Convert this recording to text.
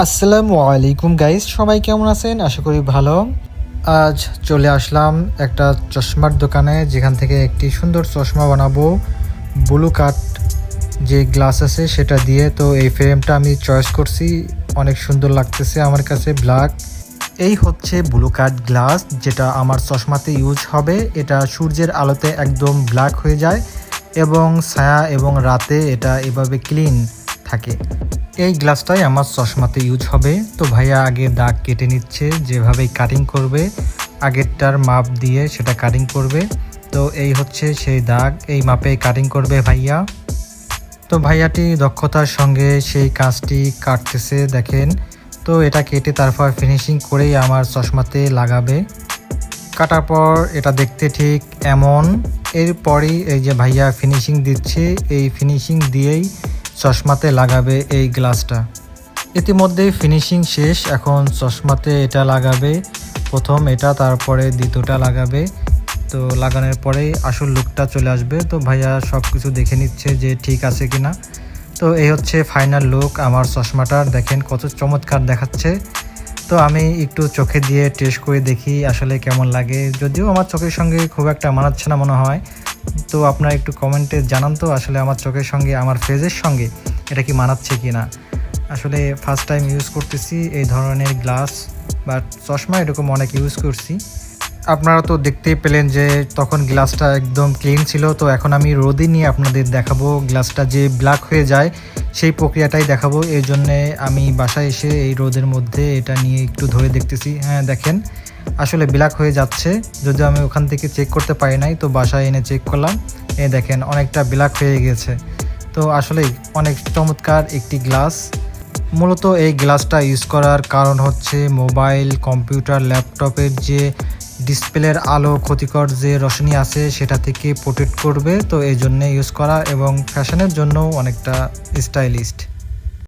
আসসালামু আলাইকুম গাইস, সবাই কেমন আছেন? আশা করি ভালো। আজ চলে আসলাম একটা চশমার দোকানে, যেখান থেকে একটি সুন্দর চশমা বানাবো ব্লু কাট যে গ্লাস আছে সেটা দিয়ে। তো এই ফ্রেমটা আমি চয়েস করছি, অনেক সুন্দর লাগতেছে আমার কাছে। ব্ল্যাক, এই হচ্ছে ব্লু কাট গ্লাস যেটা আমার চশমাতে ইউজ হবে। এটা সূর্যের আলোতে একদম ব্ল্যাক হয়ে যায় এবং ছায়া এবং রাতে এটা এভাবে ক্লিন থাকে। এই গ্লাসটাই আমার চশমাতে ইউজ হবে। তো ভাইয়া আগে দাগ কেটে নিচ্ছে, যেভাবে কাটিং করবে আগেরটার মাপ দিয়ে সেটা কাটিং করবে। তো এই হচ্ছে সেই দাগ, এই মাপে কাটিং করবে ভাইয়া। তো ভাইয়াটি দক্ষতার সঙ্গে সেই কাজটি কাটতেছে, দেখেন। তো এটা কেটে তারপর ফিনিশিং করেই আমার চশমাতে লাগাবে। কাটার পর এটা দেখতে ঠিক এমন। এরপরই এই যে ভাইয়া ফিনিশিং দিচ্ছে, এই ফিনিশিং দিয়েই চশমাতে লাগাবে এই গ্লাসটা। ইতিমধ্যে ফিনিশিং শেষ, এখন চশমাতে এটা লাগাবে। প্রথম এটা, তারপরে দ্বিতীয়টা লাগাবে। তো লাগানোর পরেই আসল লুকটা চলে আসবে। তো ভাইয়া সব কিছু দেখে নিচ্ছে যে ঠিক আছে কিনা। তো এই হচ্ছে ফাইনাল লুক আমার চশমাটার, দেখেন কত চমৎকার দেখাচ্ছে। তো আমি একটু চোখে দিয়ে টেস্ট করে দেখি আসলে কেমন লাগে, যদিও আমার চোখের সঙ্গে খুব একটা মানাচ্ছে না মনে হয়। তো আপনারা একটু কমেন্টে জানান তো আসলে আমার চোখের সঙ্গে, আমার ফেজের সঙ্গে এটা কি মানাচ্ছে কি না। আসলে ফার্স্ট টাইম ইউজ করতেছি এই ধরনের গ্লাস বা চশমা, এরকম অনেক ইউজ করছি। আপনারা তো দেখতেই পেলেন যে তখন গ্লাসটা একদম ক্লিন ছিল। তো এখন আমি রোদে নিয়ে আপনাদের দেখাবো গ্লাসটা যে ব্ল্যাক হয়ে যায় সেই প্রক্রিয়াটাই দেখাবো। এই জন্যে আমি বাসায় এসে এই রোদের মধ্যে এটা নিয়ে একটু ধরে দেখতেছি। হ্যাঁ দেখেন, আসলে ব্ল্যাক হয়ে যাচ্ছে, যদিও আমি ওখান থেকে চেক করতে পারি নাই। তো বাসায় এনে চেক করলাম, এই দেখেন অনেকটা ব্ল্যাক হয়ে গেছে। তো আসলে অনেক চমৎকার একটি গ্লাস। মূলত এই গ্লাসটা ইউজ করার কারণ হচ্ছে মোবাইল, কম্পিউটার, ল্যাপটপের যে ডিসপ্লের আলো ক্ষতিকর যে রশ্মি আছে সেটা থেকে প্রোটেক্ট করবে। তো এই জন্যে ইউজ করা এবং ফ্যাশনের জন্য অনেকটা স্টাইলিস্ট।